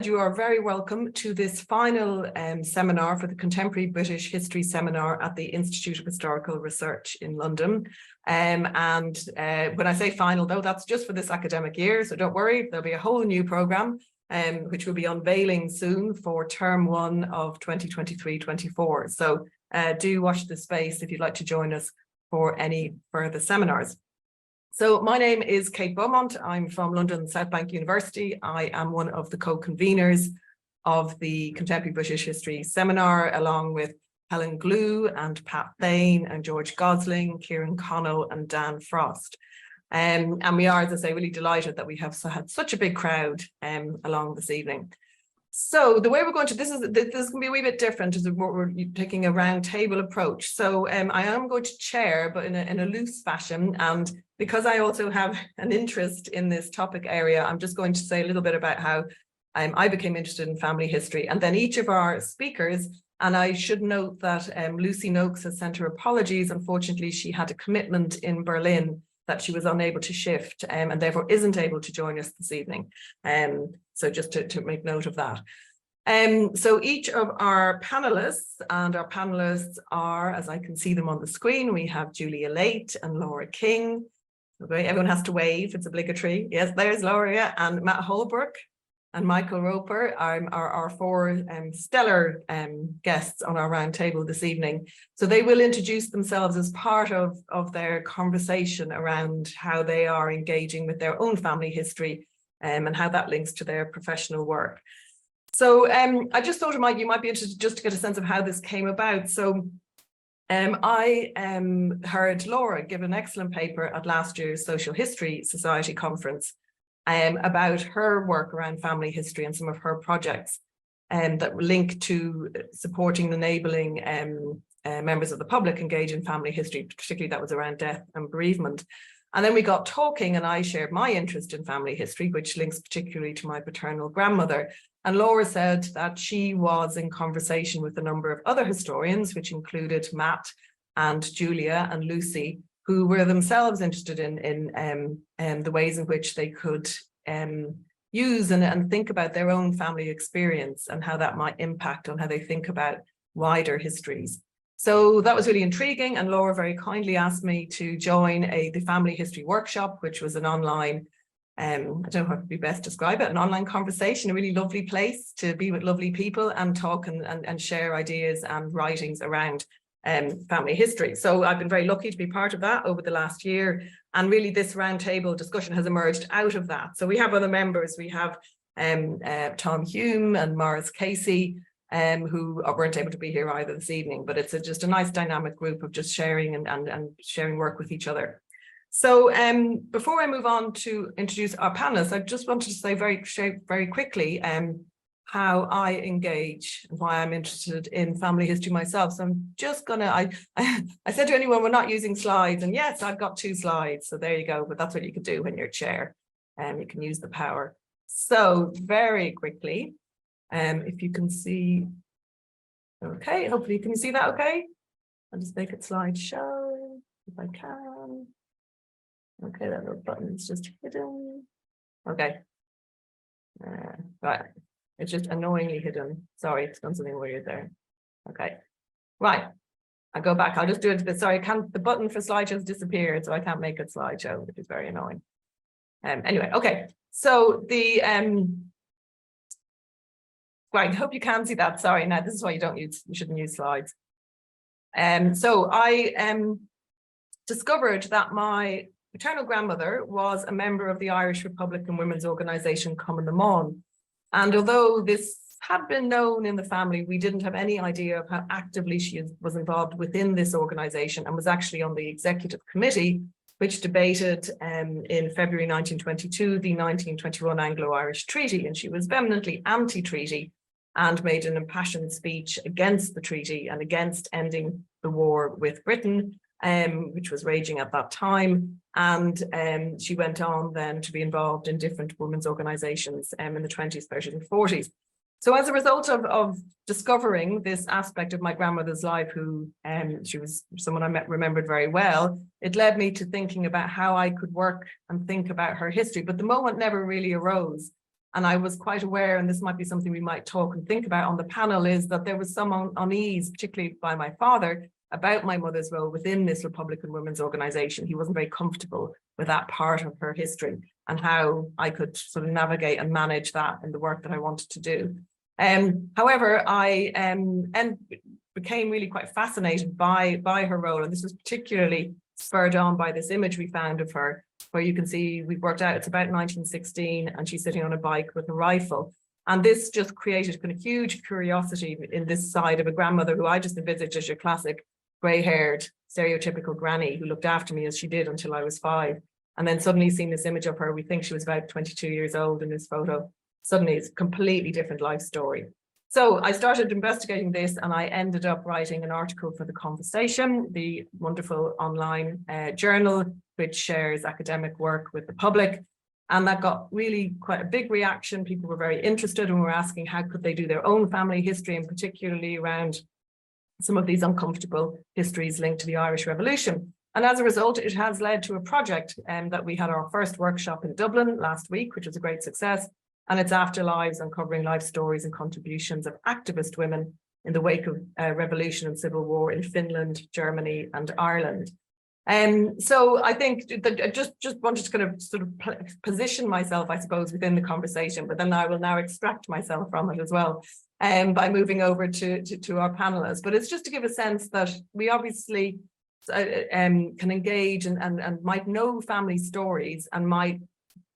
you are very welcome to this final seminar for the Contemporary British History Seminar at the Institute of Historical Research in London. When I say final, though, that's just for this academic year, so don't worry, there'll be a whole new programme which will be unveiling soon for term 1 of 2023-24. So do watch this space if you'd like to join us for any further seminars. So my name is Kate Beaumont. I'm from London South Bank University. I am one of the co-conveners of the Contemporary British History Seminar, along with Helen Glue and Pat Thane and George Gosling, Kieran Connell and Dan Frost. And we are, as I say, really delighted that we have had such a big crowd along this evening. So the way we're going to, this is going to be a wee bit different, as we're taking a round table approach. So I am going to chair, but in a loose fashion. And because I also have an interest in this topic area, I'm just going to say a little bit about how I became interested in family history. And then each of our speakers, and I should note that Lucy Noakes has sent her apologies. Unfortunately, she had a commitment in Berlin that she was unable to shift and therefore isn't able to join us this evening. So just to make note of that. So each of our panelists, and our panelists are, as I can see them on the screen, we have Julia Laite and Laura King. Okay, everyone has to wave, it's obligatory. Yes, there's Laura, yeah, and Matt Houlbrook and Michael Roper are our four stellar guests on our round table this evening. So they will introduce themselves as part of their conversation around how they are engaging with their own family history and how that links to their professional work. So I just thought you might be interested just to get a sense of how this came about. So I heard Laura give an excellent paper at last year's Social History Society conference about her work around family history and some of her projects that link to supporting and enabling members of the public engage in family history, particularly that was around death and bereavement. And then we got talking and I shared my interest in family history, which links particularly to my paternal grandmother. And Laura said that she was in conversation with a number of other historians, which included Matt and Julia and Lucy, who were themselves interested in the ways in which they could use and think about their own family experience and how that might impact on how they think about wider histories. So that was really intriguing, and Laura very kindly asked me to join the Family History Workshop, which was an online, I don't know how to be best describe it, an online conversation, a really lovely place to be with lovely people and talk and share ideas and writings around family history. So I've been very lucky to be part of that over the last year, and really this roundtable discussion has emerged out of that. So we have other members, we have Tom Hume and Morris Casey, who weren't able to be here either this evening, but it's just a nice dynamic group of just sharing and sharing work with each other. So before I move on to introduce our panelists, I just wanted to say very quickly how I engage and why I'm interested in family history myself. So I'm just gonna, I said to anyone, we're not using slides, and yes, I've got 2 slides, so there you go, but that's what you can do when you're chair, and you can use the power. So very quickly, if you can see, okay, hopefully you can see that okay. I'll just make it slideshow if I can. Okay, that little button is just hidden. Okay, right, it's just annoyingly hidden. Sorry, it's done something weird there. Okay, right, I'll go back. I'll just do it a bit. Sorry, the button for slideshows disappeared, so I can't make it slideshow, which is very annoying. Anyway, okay, so the right, I hope you can see that. Sorry, now this is why you shouldn't use slides. So I discovered that my paternal grandmother was a member of the Irish Republican women's organisation Cumann na mBan. And although this had been known in the family, we didn't have any idea of how actively she was involved within this organisation, and was actually on the executive committee, which debated in February 1922 the 1921 Anglo-Irish Treaty, and she was vehemently anti-treaty and made an impassioned speech against the treaty and against ending the war with Britain, which was raging at that time. And she went on then to be involved in different women's organisations in the 20s, 30s and 40s. So as a result of discovering this aspect of my grandmother's life, who she was someone I remembered very well, it led me to thinking about how I could work and think about her history. But the moment never really arose. And I was quite aware, and this might be something we might talk and think about on the panel, is that there was some unease, particularly by my father, about my mother's role within this Republican Women's Organisation. He wasn't very comfortable with that part of her history and how I could sort of navigate and manage that in the work that I wanted to do. However, I became really quite fascinated by her role, and this was particularly spurred on by this image we found of her, where you can see we've worked out it's about 1916 and she's sitting on a bike with a rifle. And this just created kind of huge curiosity in this side of a grandmother who I just envisaged as your classic grey-haired, stereotypical granny who looked after me as she did until I was 5. And then suddenly seeing this image of her, we think she was about 22 years old in this photo. Suddenly it's a completely different life story. So I started investigating this, and I ended up writing an article for The Conversation, the wonderful online journal, which shares academic work with the public. And that got really quite a big reaction. People were very interested and were asking how could they do their own family history, and particularly around some of these uncomfortable histories linked to the Irish Revolution. And as a result, it has led to a project that we had our first workshop in Dublin last week, which was a great success. And it's Afterlives, uncovering life stories and contributions of activist women in the wake of revolution and civil war in Finland, Germany, and Ireland. So I think that I just wanted to kind of sort of position myself, I suppose, within the conversation, but then I will now extract myself from it as well by moving over to our panelists. But it's just to give a sense that we obviously can engage and might know family stories and might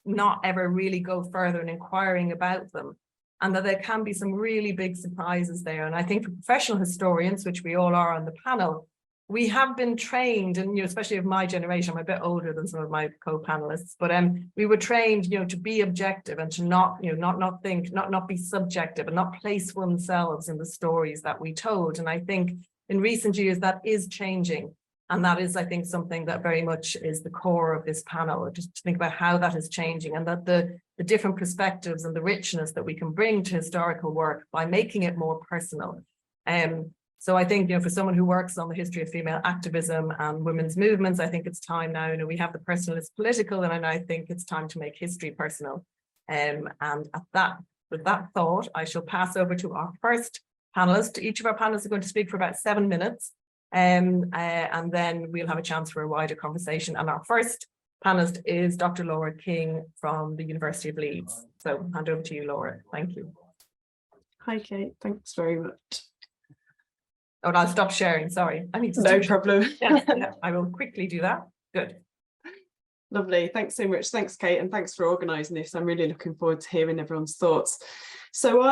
not ever really go further in inquiring about them, and that there can be some really big surprises there. And I think for professional historians, which we all are on the panel, we have been trained, and especially of my generation, I'm a bit older than some of my co-panelists, but we were trained, to be objective and to not be subjective and not place oneself in the stories that we told. And I think in recent years that is changing. And that is, I think, something that very much is the core of this panel, just to think about how that is changing, and that the different perspectives and the richness that we can bring to historical work by making it more personal. So I think, for someone who works on the history of female activism and women's movements, I think it's time now, we have the personal is political, and I think it's time to make history personal. And with that thought, I shall pass over to our first panelist. Each of our panelists are going to speak for about 7 minutes. And then we'll have a chance for a wider conversation. And our first panelist is Dr. Laura King from the University of Leeds. So hand over to you, Laura. Thank you. Hi, Kate. Thanks very much. Oh, I'll stop sharing. Sorry. I need to no problem. Yeah, I will quickly do that. Good. Lovely. Thanks so much. Thanks, Kate. And thanks for organising this. I'm really looking forward to hearing everyone's thoughts. So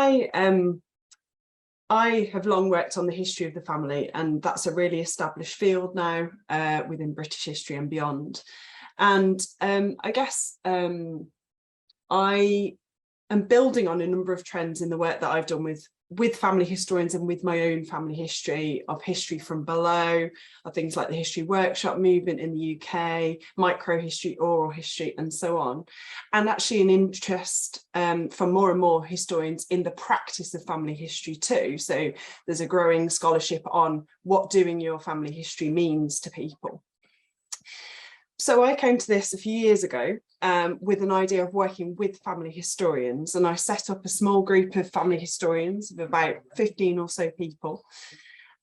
I have long worked on the history of the family, and that's a really established field now within British history and beyond. And I guess I am building on a number of trends in the work that I've done with family historians and with my own family history, of history from below, of things like the history workshop movement in the UK, microhistory, oral history, and so on. And actually an interest from more and more historians in the practice of family history too. So there's a growing scholarship on what doing your family history means to people. So I came to this a few years ago with an idea of working with family historians, and I set up a small group of family historians of about 15 or so people.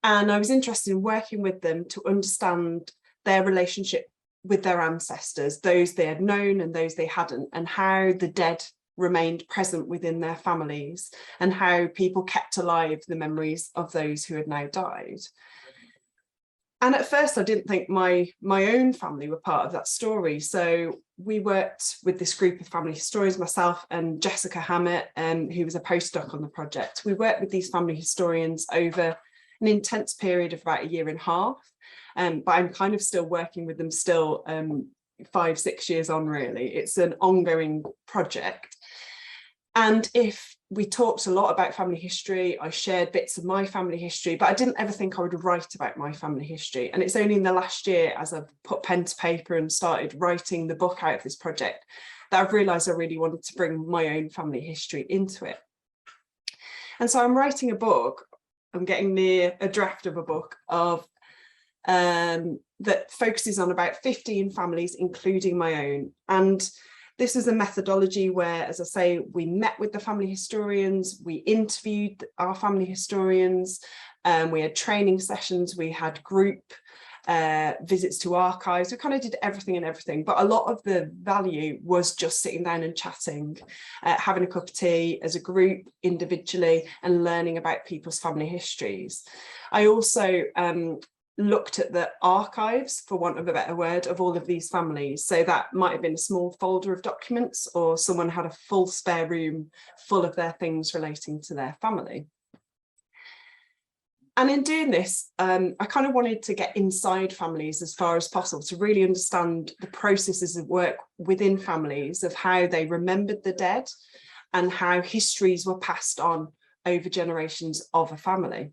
And I was interested in working with them to understand their relationship with their ancestors, those they had known and those they hadn't, and how the dead remained present within their families, and how people kept alive the memories of those who had now died. And at first, I didn't think my own family were part of that story. So we worked with this group of family historians, myself and Jessica Hammett, who was a postdoc on the project. We worked with these family historians over an intense period of about 1.5 years. But I'm kind of still working with them still 5-6 years on, really. It's an ongoing project. And if we talked a lot about family history, I shared bits of my family history, but I didn't ever think I would write about my family history. And it's only in the last year, as I've put pen to paper and started writing the book out of this project, that I've realised I really wanted to bring my own family history into it. And so I'm writing a book. I'm getting near a draft of a book of that focuses on about 15 families, including my own. And This was a methodology where, as I say, we met with the family historians, we interviewed our family historians, we had training sessions, we had group visits to archives. We kind of did everything, but a lot of the value was just sitting down and chatting, having a cup of tea as a group, individually, and learning about people's family histories. I also looked at the archives, for want of a better word, of all of these families. So that might have been a small folder of documents, or someone had a full spare room full of their things relating to their family. And in doing this, I kind of wanted to get inside families as far as possible to really understand the processes of work within families, of how they remembered the dead and how histories were passed on over generations of a family.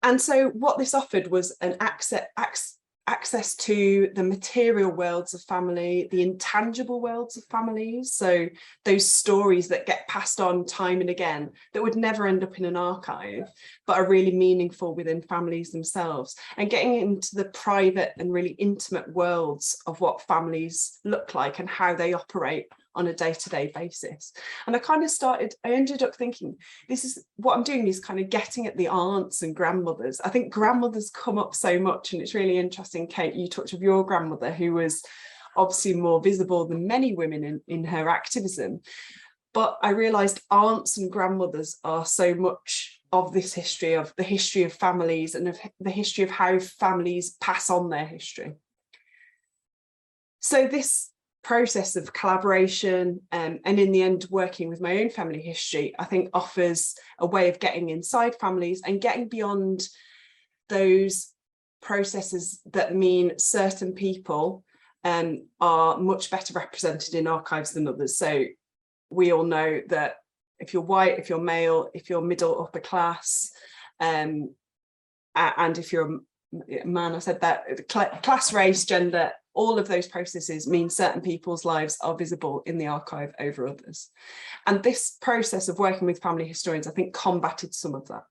And so what this offered was an access to the material worlds of family, the intangible worlds of families. So those stories that get passed on time and again that would never end up in an archive, but are really meaningful within families themselves, and getting into the private and really intimate worlds of what families look like and how they operate on a day-to-day basis. And I ended up thinking, this is what I'm doing, is kind of getting at the aunts and grandmothers. I think grandmothers come up so much, and it's really interesting, Kate, you talked of your grandmother, who was obviously more visible than many women in her activism. But I realized aunts and grandmothers are so much of this history, of the history of families and of the history of how families pass on their history. So this process of collaboration and in the end working with my own family history, I think offers a way of getting inside families and getting beyond those processes that mean certain people are much better represented in archives than others. So we all know that if you're white, if you're male, if you're middle upper class, and if you're a man, I said that, class, race, gender, all of those processes mean certain people's lives are visible in the archive over others. And this process of working with family historians, I think, combated some of that.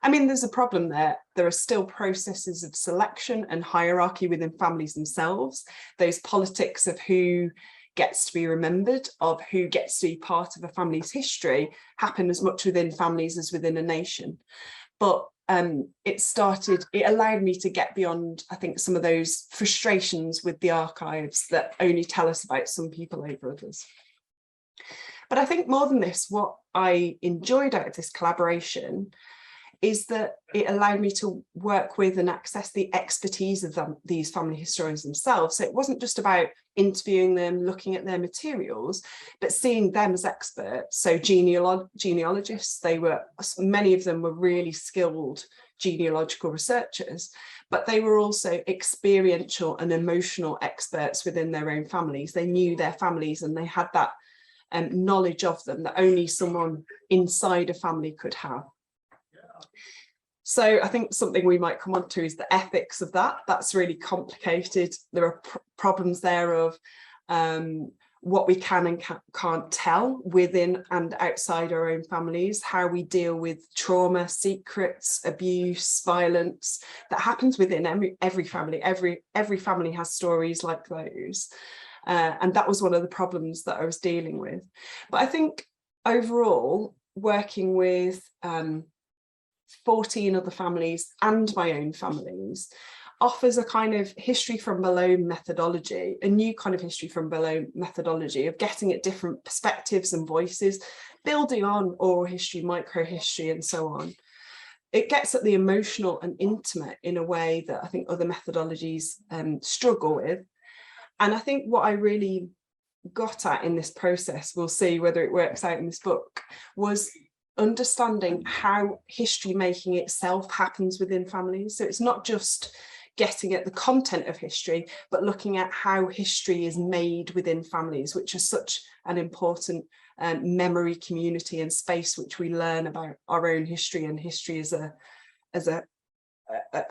I mean, there's a problem there. There are still processes of selection and hierarchy within families themselves. Those politics of who gets to be remembered, of who gets to be part of a family's history, happen as much within families as within a nation. But it allowed me to get beyond, I think, some of those frustrations with the archives that only tell us about some people over others. But I think more than this, what I enjoyed out of this collaboration is that it allowed me to work with and access the expertise of these family historians themselves. So it wasn't just about interviewing them, looking at their materials, but seeing them as experts. So genealogists, many of them were really skilled genealogical researchers, but they were also experiential and emotional experts within their own families. They knew their families and they had that knowledge of them that only someone inside a family could have. So I think something we might come on to is the ethics of that. That's really complicated. There are problems there of what we can and can't tell within and outside our own families, how we deal with trauma, secrets, abuse, violence that happens within every family. Every family has stories like those. And that was one of the problems that I was dealing with. But I think overall, working with 14 other families and my own families offers a kind of history from below methodology, a new kind of history from below methodology of getting at different perspectives and voices, building on oral history, microhistory, and so on. It gets at the emotional and intimate in a way that I think other methodologies struggle with. And I think what I really got at in this process, we'll see whether it works out in this book, was understanding how history making itself happens within families. So it's not just getting at the content of history, but looking at how history is made within families, which is such an important memory community and space which we learn about our own history, and history as a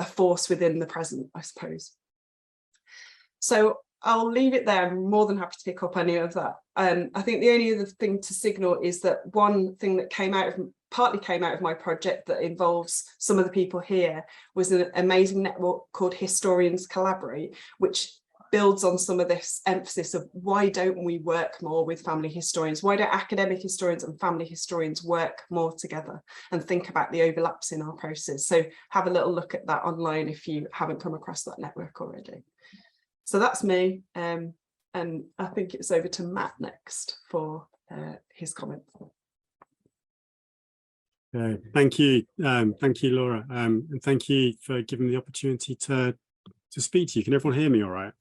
force within the present, I suppose. So I'll leave it there. I'm more than happy to pick up any of that. I think the only other thing to signal is that one thing that partly came out of my project that involves some of the people here was an amazing network called Historians Collaborate, which builds on some of this emphasis of why don't we work more with family historians? Why don't academic historians and family historians work more together and think about the overlaps in our process? So have a little look at that online if you haven't come across that network already. So that's me. And I think it's over to Matt next for his comment. Thank you, Laura, and thank you for giving me the opportunity to speak to you. Can everyone hear me all right?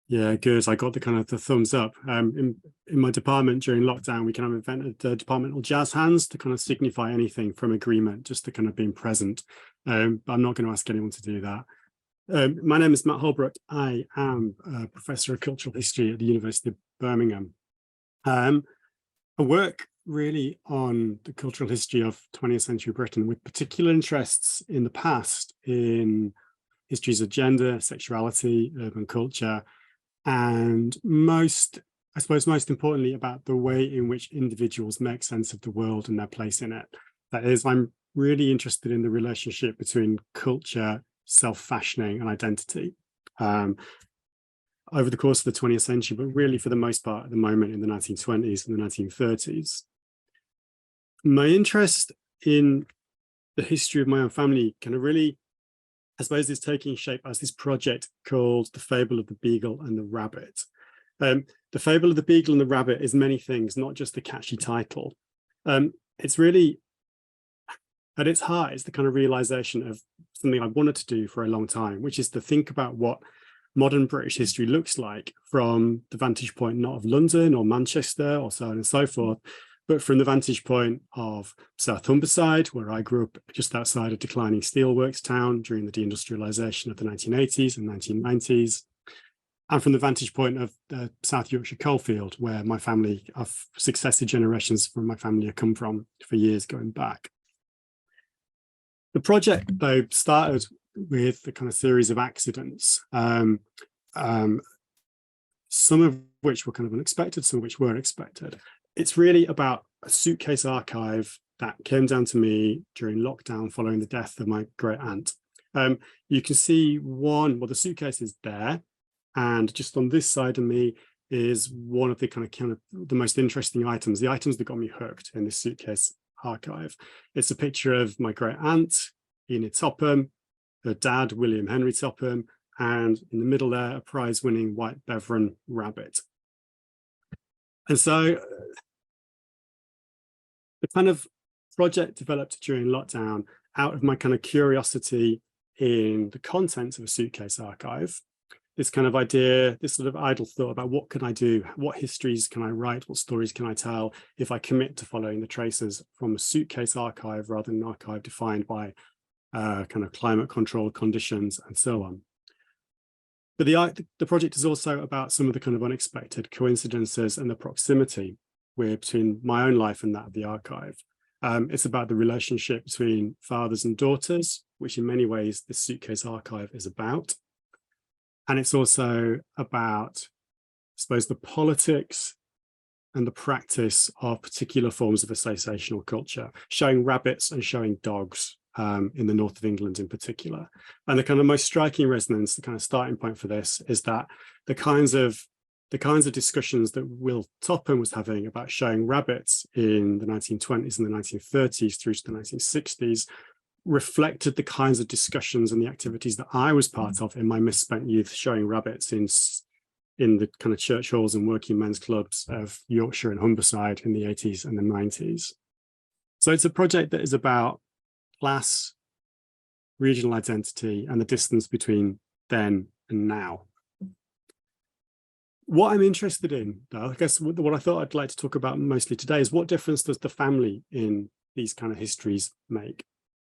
Yeah, good. I got the kind of the thumbs up. In my department during lockdown, we kind of invented the departmental jazz hands to kind of signify anything from agreement, just to kind of being present. But I'm not going to ask anyone to do that. My name is Matt Houlbrook. I am a professor of cultural history at the University of Birmingham. I work really on the cultural history of 20th century Britain, with particular interests in the past in histories of gender, sexuality, urban culture, and I suppose most importantly, about the way in which individuals make sense of the world and their place in it. That is, I'm really interested in the relationship between culture, self-fashioning, and identity over the course of the 20th century, but really for the most part at the moment in the 1920s and the 1930s. My interest in the history of my own family kind of really, I suppose, is taking shape as this project called The Fable of the Beagle and the Rabbit. The Fable of the Beagle and the Rabbit is many things, not just the catchy title. It's really, at its heart, it's the kind of realization of something I wanted to do for a long time, which is to think about what modern British history looks like from the vantage point not of London or Manchester or so on and so forth, but from the vantage point of South Humberside, where I grew up just outside a declining steelworks town during the deindustrialisation of the 1980s and 1990s, and from the vantage point of the South Yorkshire coalfield, where my family, of successive generations from my family, have come from for years going back. The project, though, started with a kind of series of accidents, some of which were kind of unexpected, some of which were expected. It's really about a suitcase archive that came down to me during lockdown following the death of my great aunt. You can see the suitcase is there, and just on this side of me is one of the kind of the most interesting items, the items that got me hooked in this suitcase archive. It's a picture of my great aunt, Enid Topham, her dad, William Henry Topham, and in the middle there, a prize-winning white Beveron rabbit. And so the kind of project developed during lockdown out of my kind of curiosity in the contents of a suitcase archive, this kind of idea, this sort of idle thought about what can I do, what histories can I write, what stories can I tell if I commit to following the traces from a suitcase archive rather than an archive defined by kind of climate control conditions and so on. But the project is also about some of the kind of unexpected coincidences and the proximity between my own life and that of the archive. It's about the relationship between fathers and daughters, which in many ways this suitcase archive is about. And it's also about, I suppose, the politics and the practice of particular forms of associational culture, showing rabbits and showing dogs in the north of England in particular. And the kind of most striking resonance, the kind of starting point for this, is that the kinds of discussions that Will Topham was having about showing rabbits in the 1920s and the 1930s through to the 1960s reflected the kinds of discussions and the activities that I was part of in my misspent youth, showing rabbits in the kind of church halls and working men's clubs of Yorkshire and Humberside in the 80s and the 90s. So it's a project that is about class, regional identity, and the distance between then and now. What I'm interested in, though, I guess what I thought I'd like to talk about mostly today is what difference does the family in these kind of histories make?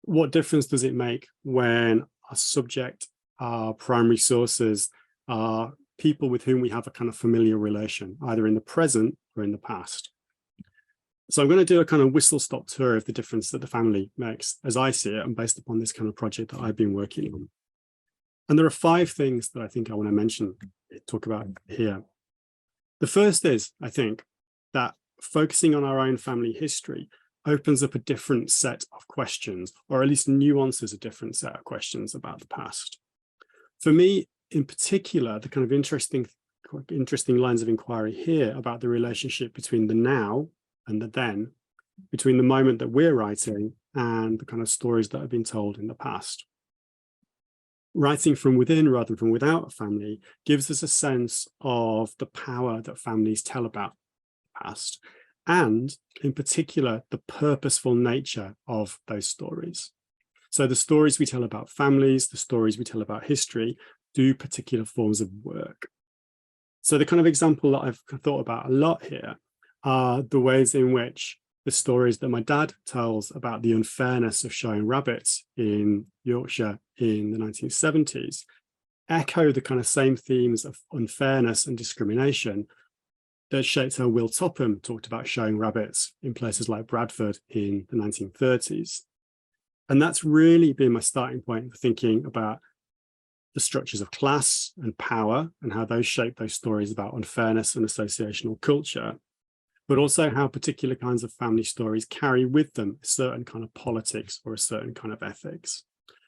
What difference does it make when our subject, our primary sources, are people with whom we have a kind of familiar relation, either in the present or in the past? So I'm going to do a kind of whistle-stop tour of the difference that the family makes as I see it and based upon this kind of project that I've been working on. And there are 5 things that I think I want to talk about here. The first is, I think, that focusing on our own family history opens up a different set of questions, or at least nuances a different set of questions about the past. For me, in particular, the kind of interesting lines of inquiry here about the relationship between the now and the then, between the moment that we're writing and the kind of stories that have been told in the past. Writing from within rather than from without a family gives us a sense of the power that families tell about the past, and in particular, the purposeful nature of those stories. So the stories we tell about families, the stories we tell about history, do particular forms of work. So the kind of example that I've thought about a lot here are the ways in which the stories that my dad tells about the unfairness of showing rabbits in Yorkshire in the 1970s echo the kind of same themes of unfairness and discrimination that shaped how Will Topham talked about showing rabbits in places like Bradford in the 1930s. And that's really been my starting point for thinking about the structures of class and power and how those shape those stories about unfairness and associational culture, but also how particular kinds of family stories carry with them a certain kind of politics or a certain kind of ethics.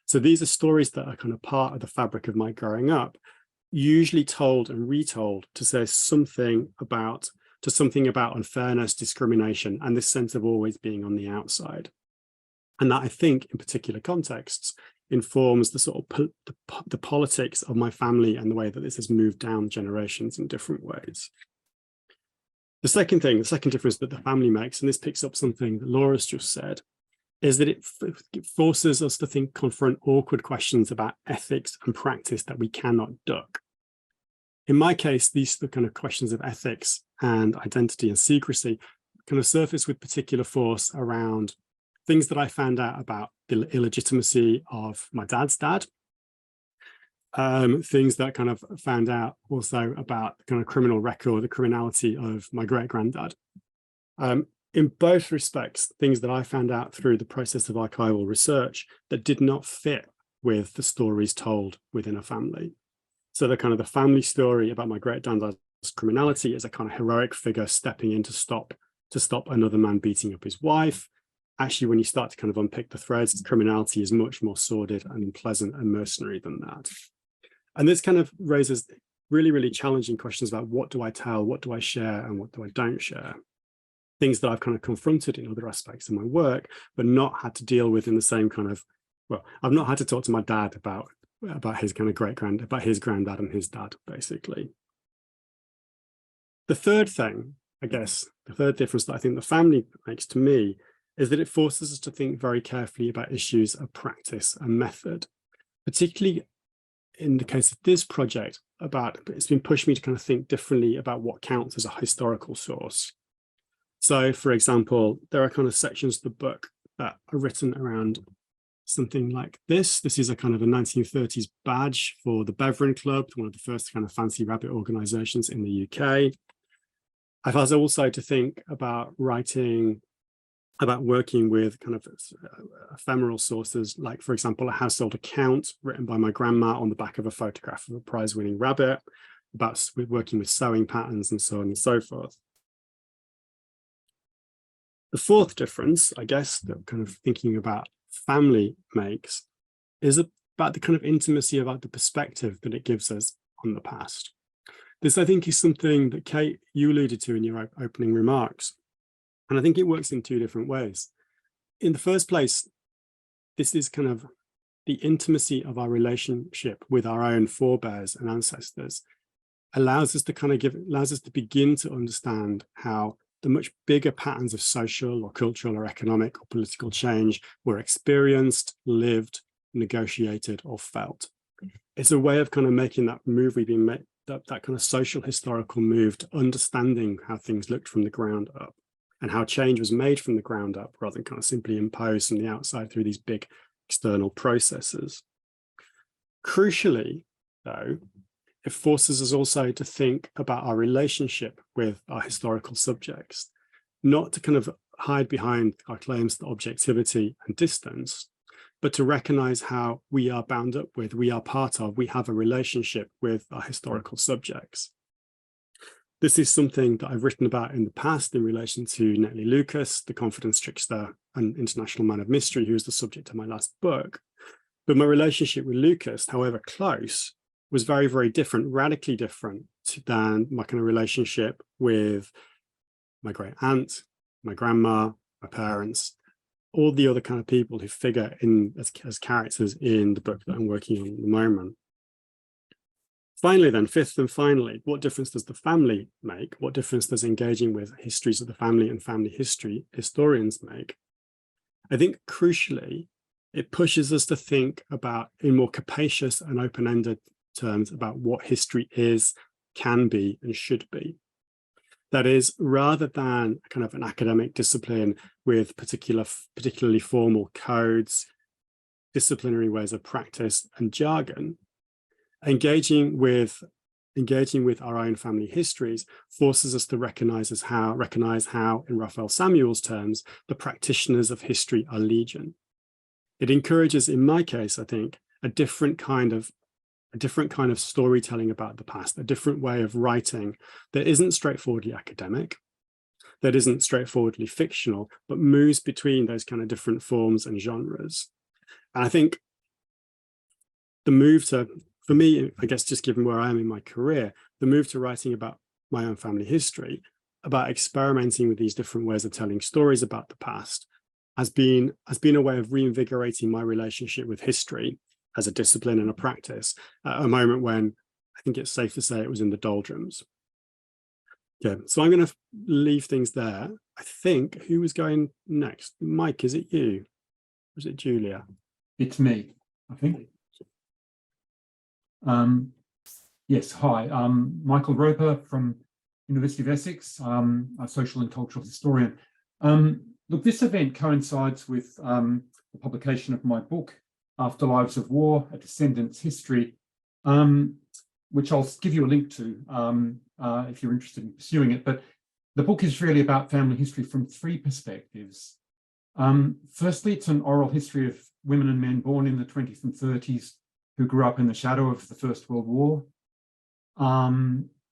So these are stories that are kind of part of the fabric of my growing up, usually told and retold to say something about unfairness, discrimination, and this sense of always being on the outside. And that, I think, in particular contexts, informs the sort of the politics of my family and the way that this has moved down generations in different ways. The second difference that the family makes, and this picks up something that Laura's just said, is that it forces us to confront awkward questions about ethics and practice that we cannot duck. In my case, these are the kind of questions of ethics and identity and secrecy kind of surface with particular force around things that I found out about the illegitimacy of my dad's dad, things that kind of found out also about the kind of criminal record, the criminality of my great-granddad. In both respects, things that I found out through the process of archival research that did not fit with the stories told within a family. So the kind of the family story about my great-granddad's criminality is a kind of heroic figure stepping in to stop another man beating up his wife. Actually, when you start to kind of unpick the threads, criminality is much more sordid and unpleasant and mercenary than that. And this kind of raises really, really challenging questions about what do I tell, what do I share, and what do I don't share? Things that I've kind of confronted in other aspects of my work, but not had to deal with in the same kind of, well, I've not had to talk to my dad about his kind of about his granddad and his dad, basically. The third thing, I guess, the third difference that I think the family makes to me is that it forces us to think very carefully about issues of practice and method, particularly in the case of this project, it's been pushed me to kind of think differently about what counts as a historical source. So, for example, there are kind of sections of the book that are written around something like this. This is a kind of a 1930s badge for the Beveren Club, one of the first kind of fancy rabbit organisations in the UK. I've had also to think about working with kind of ephemeral sources, like, for example, a household account written by my grandma on the back of a photograph of a prize-winning rabbit, about working with sewing patterns and so on and so forth. The fourth difference, I guess, that kind of thinking about family makes is about the kind of intimacy, about the perspective that it gives us on the past. This, I think, is something that, Kate, you alluded to in your opening remarks. And I think it works in two different ways. In the first place, this is kind of the intimacy of our relationship with our own forebears and ancestors allows us to begin to understand how the much bigger patterns of social or cultural or economic or political change were experienced, lived, negotiated, or felt. It's a way of kind of making that move we've been made, that kind of social historical move to understanding how things looked from the ground up and how change was made from the ground up rather than kind of simply imposed from the outside through these big external processes. Crucially, though, it forces us also to think about our relationship with our historical subjects, not to kind of hide behind our claims to objectivity and distance, but to recognize how we are bound up with, we have a relationship with our historical subjects. This is something that I've written about in the past in relation to Netley Lucas, the confidence trickster and international man of mystery, who is the subject of my last book. But my relationship with Lucas, however close, was very, very different, radically different than my kind of relationship with my great aunt, my grandma, my parents, all the other kind of people who figure in as characters in the book that I'm working on at the moment. Finally, then, fifth and finally, what difference does the family make? What difference does engaging with histories of the family and family history historians make? I think crucially, it pushes us to think about, in more capacious and open-ended terms, about what history is, can be, and should be. That is, rather than kind of an academic discipline with particularly formal codes, disciplinary ways of practice, and jargon, engaging with our own family histories forces us to recognize how, in Raphael Samuel's terms, the practitioners of history are legion. It encourages, in my case, I think, a different kind of storytelling about the past, a different way of writing that isn't straightforwardly academic, that isn't straightforwardly fictional, but moves between those kind of different forms and genres. And I think the move to, for me, I guess just given where I am in my career, the move to writing about my own family history, about experimenting with these different ways of telling stories about the past, has been a way of reinvigorating my relationship with history as a discipline and a practice at a moment when I think it's safe to say it was in the doldrums. Yeah, so I'm going to leave things there. I think, who was going next? Mike, is it you? Or is it Julia? It's me, I think. Yes, hi, Michael Roper from University of Essex, a social and cultural historian. Look, this event coincides with the publication of my book, Afterlives of War, A Descendant's History, which I'll give you a link to if you're interested in pursuing it. But the book is really about family history from three perspectives. Firstly, it's an oral history of women and men born in the 20s and 30s who grew up in the shadow of the First World War.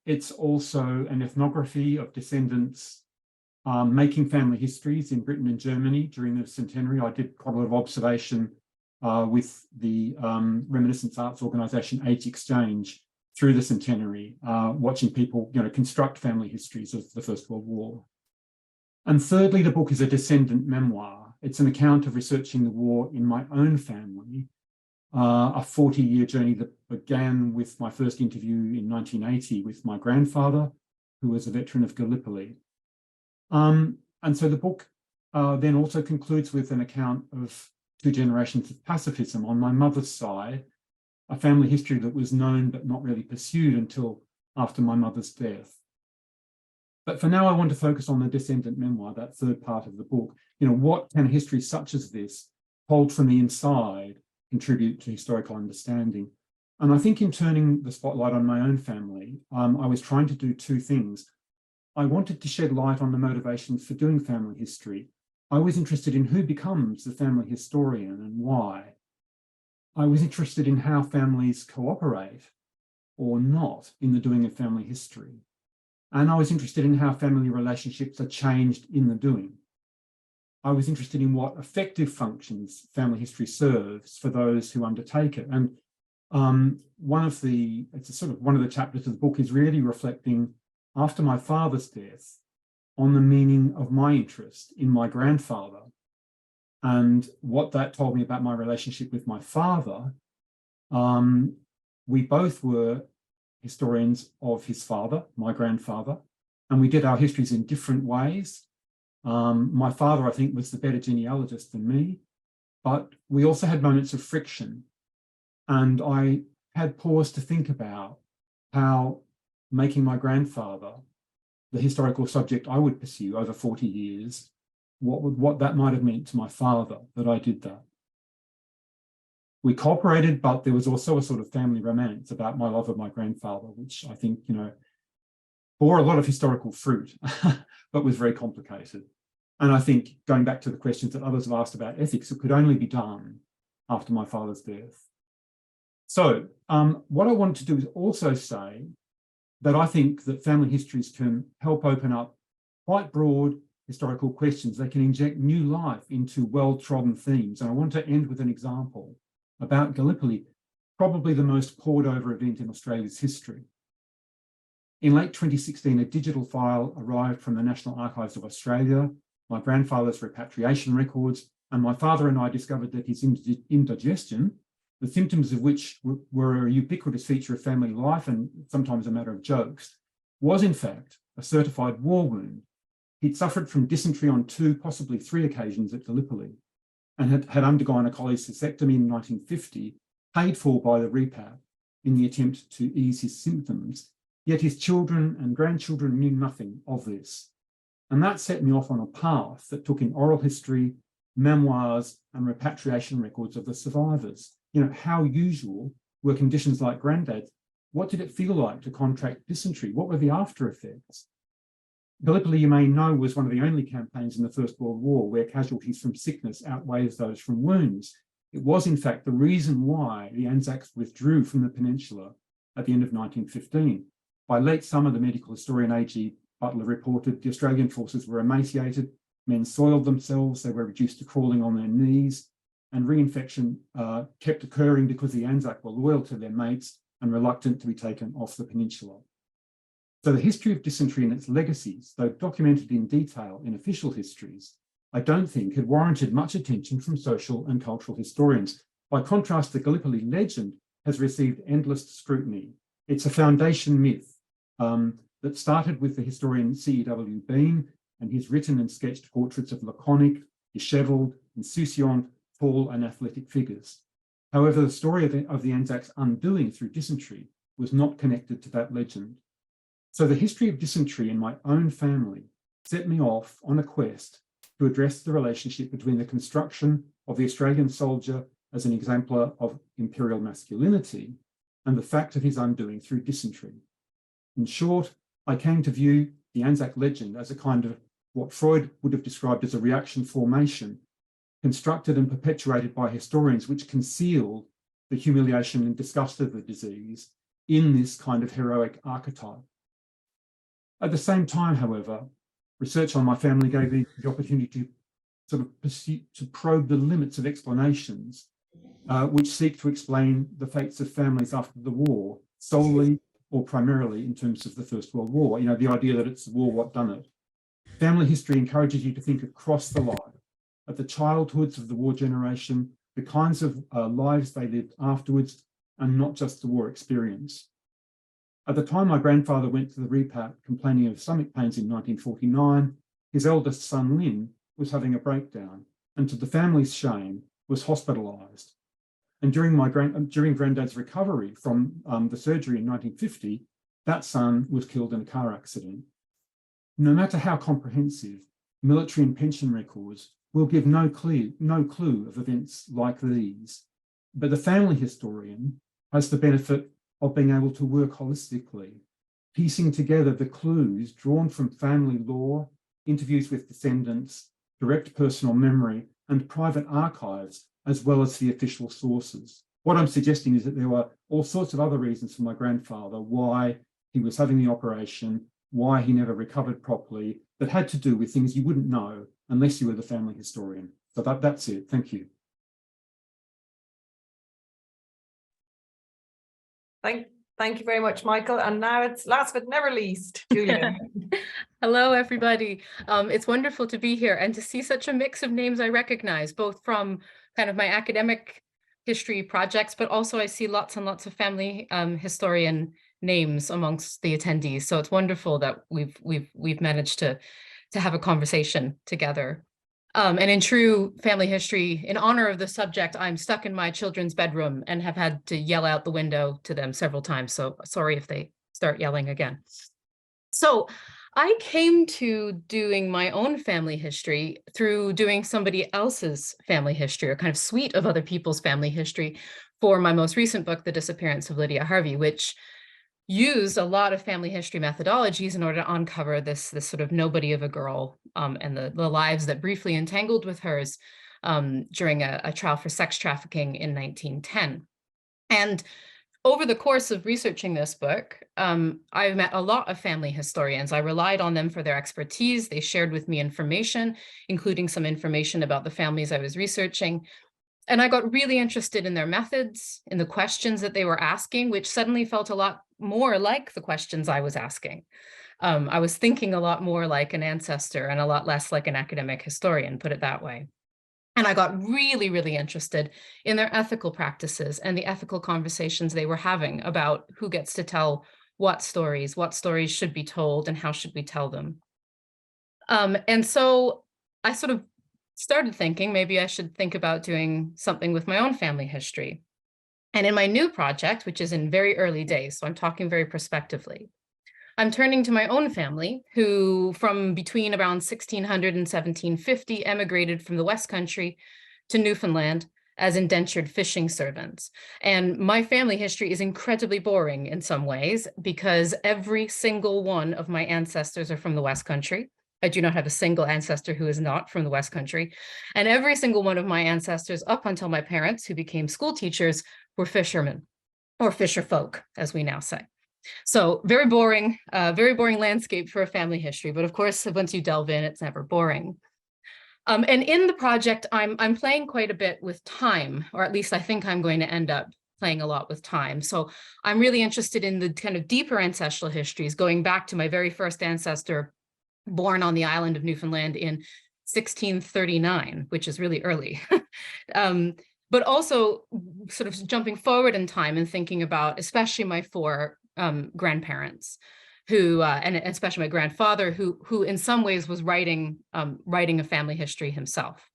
It's also an ethnography of descendants making family histories in Britain and Germany during the centenary. I did quite a lot of observation with the Reminiscence Arts organisation Age Exchange through the centenary, watching people, construct family histories of the First World War. And thirdly, the book is a descendant memoir. It's an account of researching the war in my own family, a 40-year journey that began with my first interview in 1980 with my grandfather, who was a veteran of Gallipoli. And so the book then also concludes with an account of 2 generations of pacifism on my mother's side, a family history that was known but not really pursued until after my mother's death. But for now, I want to focus on the descendant memoir, that third part of the book. What can history such as this hold from the inside contribute to historical understanding? And I think in turning the spotlight on my own family, I was trying to do 2 things. I wanted to shed light on the motivations for doing family history. I was interested in who becomes the family historian and why. I was interested in how families cooperate or not in the doing of family history. And I was interested in how family relationships are changed in the doing. I was interested in what effective functions family history serves for those who undertake it. And one of the chapters of the book is really reflecting, after my father's death, on the meaning of my interest in my grandfather and what that told me about my relationship with my father. We both were historians of his father, my grandfather, and we did our histories in different ways. My father, I think, was the better genealogist than me, but we also had moments of friction. And I had pause to think about how making my grandfather the historical subject I would pursue over 40 years, what that might have meant to my father that I did that. We cooperated, but there was also a sort of family romance about my love of my grandfather, which I think, bore a lot of historical fruit, but was very complicated. And I think, going back to the questions that others have asked about ethics, it could only be done after my father's death. So what I wanted to do is also say that I think that family histories can help open up quite broad historical questions. They can inject new life into well-trodden themes. And I want to end with an example about Gallipoli. probably the most pored over event in Australia's history. In late 2016, a digital file arrived from the National Archives of Australia, my grandfather's repatriation records, and my father and I discovered that his indigestion, the symptoms of which were a ubiquitous feature of family life and sometimes a matter of jokes, was in fact a certified war wound. He'd suffered from dysentery on 2, possibly 3 occasions at Gallipoli, and had undergone a cholecystectomy in 1950, paid for by the repat in the attempt to ease his symptoms. Yet his children and grandchildren knew nothing of this. And that set me off on a path that took in oral history, memoirs, and repatriation records of the survivors. You know, how usual were conditions like Grandad's? What did it feel like to contract dysentery? What were the after effects? Gallipoli, you may know, was one of the only campaigns in the First World War where casualties from sickness outweighs those from wounds. It was, in fact, the reason why the Anzacs withdrew from the peninsula at the end of 1915. By late summer, the medical historian A.G. Butler reported the Australian forces were emaciated, men soiled themselves, they were reduced to crawling on their knees, and reinfection kept occurring because the Anzac were loyal to their mates and reluctant to be taken off the peninsula. So the history of dysentery and its legacies, though documented in detail in official histories, I don't think had warranted much attention from social and cultural historians. By contrast, the Gallipoli legend has received endless scrutiny. It's a foundation myth that started with the historian C.E.W. Bean and his written and sketched portraits of laconic, dishevelled, insouciant, tall and athletic figures. However, the story of the Anzacs' undoing through dysentery was not connected to that legend. So the history of dysentery in my own family set me off on a quest to address the relationship between the construction of the Australian soldier as an exemplar of imperial masculinity and the fact of his undoing through dysentery. In short, I came to view the Anzac legend as a kind of what Freud would have described as a reaction formation, constructed and perpetuated by historians, which concealed the humiliation and disgust of the disease in this kind of heroic archetype. At the same time, however, research on my family gave me the opportunity to sort of to probe the limits of explanations which seek to explain the fates of families after the war solely or primarily in terms of the First World War. You know, the idea that it's the war what done it. Family history encourages you to think across the line at the childhoods of the war generation, the kinds of lives they lived afterwards, and not just the war experience. At the time my grandfather went to the repat complaining of stomach pains in 1949, his eldest son, Lynn, was having a breakdown and to the family's shame was hospitalised. And during Granddad's recovery from the surgery in 1950, that son was killed in a car accident. No matter how comprehensive, military and pension records will give no clue of events like these. But the family historian has the benefit of being able to work holistically, piecing together the clues drawn from family lore, interviews with descendants, direct personal memory, and private archives, as well as the official sources. What I'm suggesting is that there were all sorts of other reasons for my grandfather why he was having the operation, why he never recovered properly, that had to do with things you wouldn't know unless you were the family historian. So that's it. Thank you. Thank you very much, Michael. And now it's last but never least, Julia. Hello, everybody. It's wonderful to be here and to see such a mix of names I recognize, both from kind of my academic history projects, but also I see lots and lots of family historian names amongst the attendees. So it's wonderful that we've managed to have a conversation together. And in true family history, in honor of the subject, I'm stuck in my children's bedroom and have had to yell out the window to them several times. So sorry if they start yelling again. So I came to doing my own family history through doing somebody else's family history, or kind of suite of other people's family history, for my most recent book, The Disappearance of Lydia Harvey, which used a lot of family history methodologies in order to uncover this sort of nobody of a girl and the lives that briefly entangled with hers during a trial for sex trafficking in 1910. And over the course of researching this book, I met a lot of family historians. I relied on them for their expertise. They shared with me information, including some information about the families I was researching. And I got really interested in their methods, in the questions that they were asking, which suddenly felt a lot more like the questions I was asking. I was thinking a lot more like an ancestor and a lot less like an academic historian, put it that way. And I got really, really interested in their ethical practices and the ethical conversations they were having about who gets to tell what stories should be told, and how should we tell them. And so I sort of started thinking maybe I should think about doing something with my own family history. And in my new project, which is in very early days, so I'm talking very prospectively, I'm turning to my own family, who from between around 1600 and 1750 emigrated from the West Country to Newfoundland as indentured fishing servants. And my family history is incredibly boring in some ways, because every single one of my ancestors are from the West Country. I do not have a single ancestor who is not from the West Country. And every single one of my ancestors, up until my parents, who became school teachers, were fishermen, or fisher folk, as we now say. So very boring landscape for a family history. But of course, once you delve in, it's never boring. And in the project, I'm playing quite a bit with time, or at least I think I'm going to end up playing a lot with time. So I'm really interested in the kind of deeper ancestral histories, going back to my very first ancestor born on the island of Newfoundland in 1639, which is really early. But also sort of jumping forward in time and thinking about especially my four grandparents, who, and especially my grandfather, who in some ways was writing a family history himself.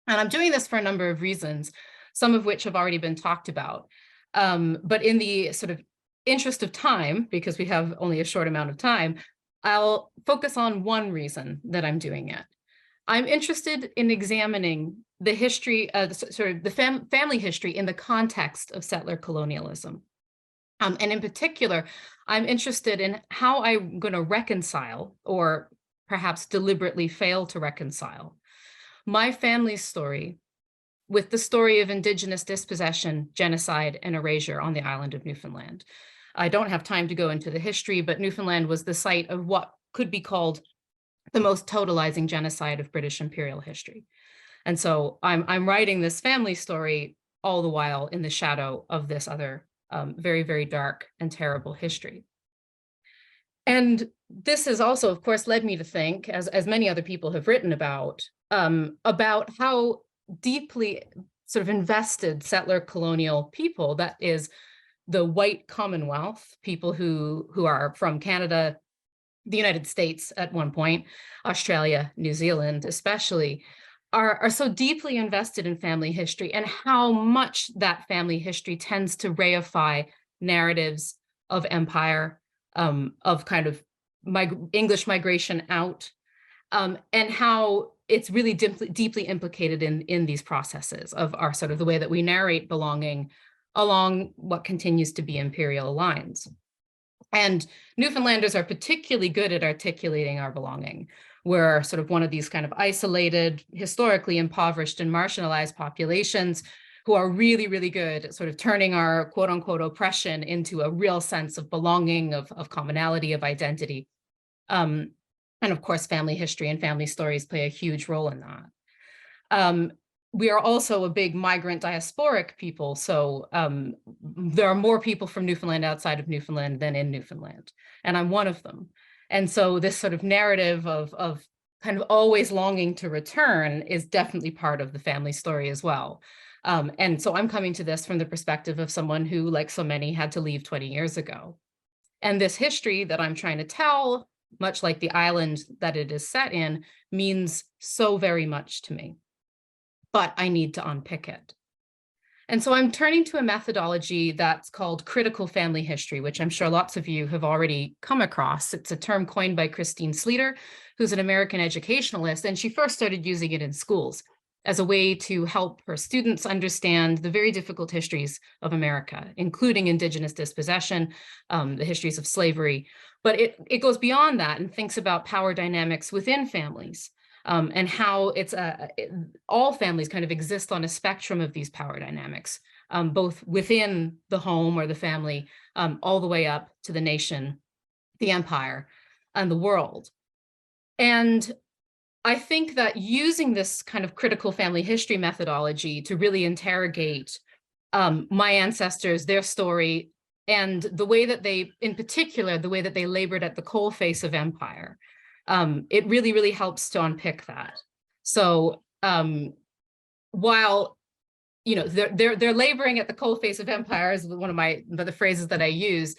And I'm doing this for a number of reasons, some of which have already been talked about. But in the sort of interest of time, because we have only a short amount of time, I'll focus on one reason that I'm doing it. I'm interested in examining the history, the family history in the context of settler colonialism. And in particular, I'm interested in how I'm going to reconcile, or perhaps deliberately fail to reconcile, my family's story with the story of Indigenous dispossession, genocide, and erasure on the island of Newfoundland. I don't have time to go into the history, but Newfoundland was the site of what could be called the most totalizing genocide of British imperial history. And so I'm writing this family story all the while in the shadow of this other very, very dark and terrible history. And this has also, of course, led me to think, as many other people have written about how deeply sort of invested settler colonial people, that is the white Commonwealth, people who are from Canada, the United States at one point, Australia, New Zealand especially, are so deeply invested in family history, and how much that family history tends to reify narratives of empire, of kind of English migration out, and how it's really deeply implicated in these processes of our sort of the way that we narrate belonging along what continues to be imperial lines. And Newfoundlanders are particularly good at articulating our belonging. We're sort of one of these kind of isolated, historically impoverished and marginalized populations who are really, really good at sort of turning our quote unquote oppression into a real sense of belonging, of commonality, of identity. And of course, family history and family stories play a huge role in that. We are also a big migrant diasporic people. So there are more people from Newfoundland outside of Newfoundland than in Newfoundland, and I'm one of them. And so this sort of narrative of kind of always longing to return is definitely part of the family story as well. And so I'm coming to this from the perspective of someone who, like so many, had to leave 20 years ago. And this history that I'm trying to tell, much like the island that it is set in, means so very much to me. But I need to unpick it. And so I'm turning to a methodology that's called critical family history, which I'm sure lots of you have already come across. It's a term coined by Christine Sleater, who's an American educationalist, and she first started using it in schools as a way to help her students understand the very difficult histories of America, including Indigenous dispossession, the histories of slavery. But it goes beyond that and thinks about power dynamics within families. And how all families kind of exist on a spectrum of these power dynamics, both within the home or the family, all the way up to the nation, the empire, and the world. And I think that using this kind of critical family history methodology to really interrogate my ancestors, their story, and the way that they, in particular, the way that they labored at the coalface of empire, it really, really helps to unpick that. So while they're laboring at the coalface of empire is one of the phrases that I use.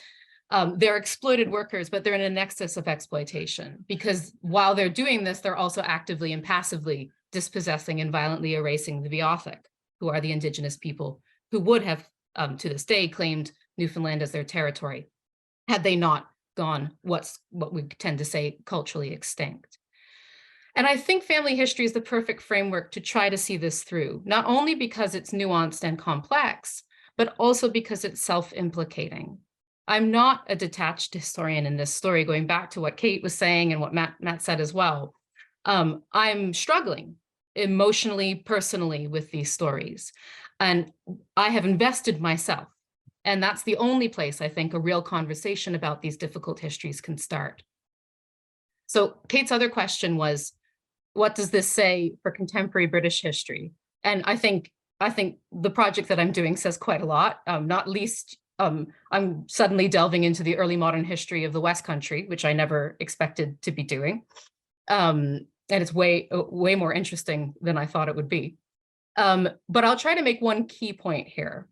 They're exploited workers, but they're in a nexus of exploitation, because while they're doing this, they're also actively and passively dispossessing and violently erasing the Beothuk, who are the indigenous people who would have, to this day, claimed Newfoundland as their territory, had they not gone what we tend to say culturally extinct. And I think family history is the perfect framework to try to see this through, not only because it's nuanced and complex, but also because it's self-implicating. I'm not a detached historian in this story, going back to what Kate was saying and what Matt said as well. I'm struggling emotionally, personally with these stories. And I have invested myself. And that's the only place I think a real conversation about these difficult histories can start. So Kate's other question was, what does this say for contemporary British history? And I think the project that I'm doing says quite a lot, not least I'm suddenly delving into the early modern history of the West Country, which I never expected to be doing. And it's way more interesting than I thought it would be. But I'll try to make one key point here.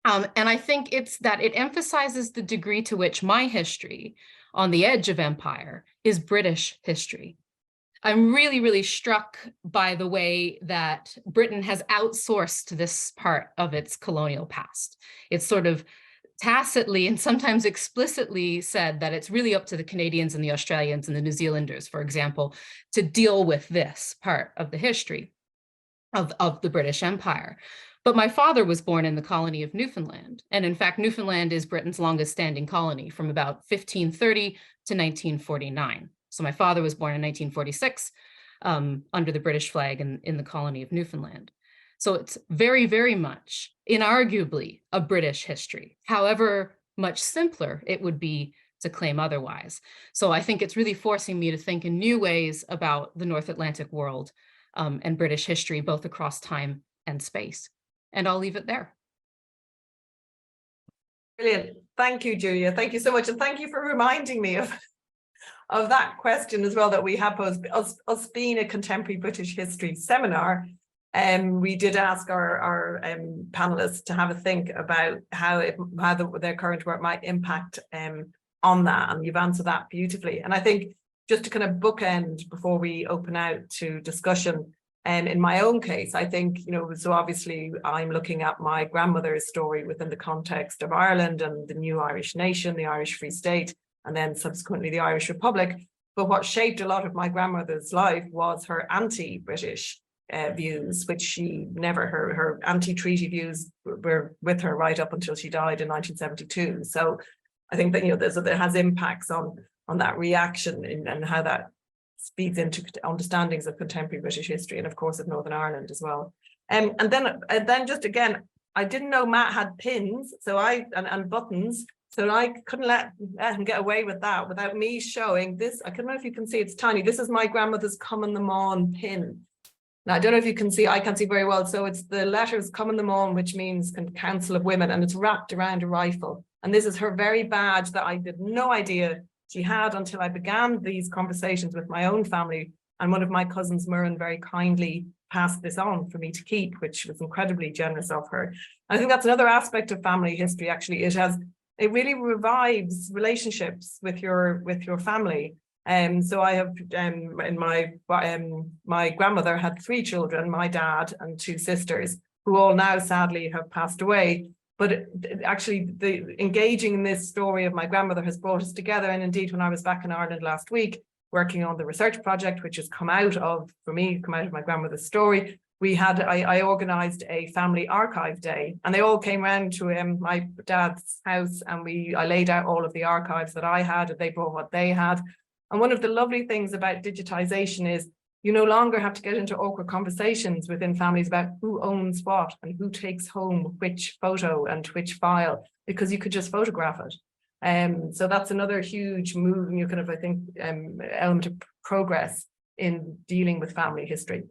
And I think it's that it emphasizes the degree to which my history on the edge of empire is British history. I'm really, really struck by the way that Britain has outsourced this part of its colonial past. It's sort of tacitly and sometimes explicitly said that it's really up to the Canadians and the Australians and the New Zealanders, for example, to deal with this part of the history of the British Empire. But my father was born in the colony of Newfoundland. And in fact, Newfoundland is Britain's longest standing colony from about 1530 to 1949. So my father was born in 1946 under the British flag in the colony of Newfoundland. So it's very, very much, inarguably, a British history, however much simpler it would be to claim otherwise. So I think it's really forcing me to think in new ways about the North Atlantic world and British history, both across time and space. And I'll leave it there. Brilliant. Thank you, Julia. Thank you so much. And thank you for reminding me of that question as well that we have posed, us being a contemporary British history seminar. We did ask our panelists to have a think about how their current work might impact on that, and you've answered that beautifully. And I think just to kind of bookend before we open out to discussion, in my own case, I think, so obviously I'm looking at my grandmother's story within the context of Ireland and the new Irish nation, the Irish Free State, and then subsequently the Irish Republic. But what shaped a lot of my grandmother's life was her anti-British views, which she never, her anti-treaty views were with her right up until she died in 1972. So I think that, there has impacts on that reaction and how that feeds into understandings of contemporary British history and of course of Northern Ireland as well. And then just again, I didn't know Matt had pins, so and buttons. So I couldn't let him get away with that without me showing this. I don't know if you can see, it's tiny. This is my grandmother's Common the Mawn pin. Now, I don't know if you can see, I can't see very well. So it's the letters Common the Mawn, which means Council of Women, and it's wrapped around a rifle. And this is her very badge that I did no idea she had until I began these conversations with my own family. And one of my cousins, Murren, very kindly passed this on for me to keep, which was incredibly generous of her. And I think that's another aspect of family history, actually. It really revives relationships with your family. So I have, my grandmother had 3 children, my dad and 2 sisters, who all now sadly have passed away. But actually, engaging in this story of my grandmother has brought us together. And indeed, when I was back in Ireland last week, working on the research project, which has come out of my grandmother's story, I organised a family archive day, and they all came round to my dad's house, and I laid out all of the archives that I had, and they brought what they had. And one of the lovely things about digitization is you no longer have to get into awkward conversations within families about who owns what and who takes home which photo and which file, because you could just photograph it. So that's another huge move, and I think element of progress in dealing with family history.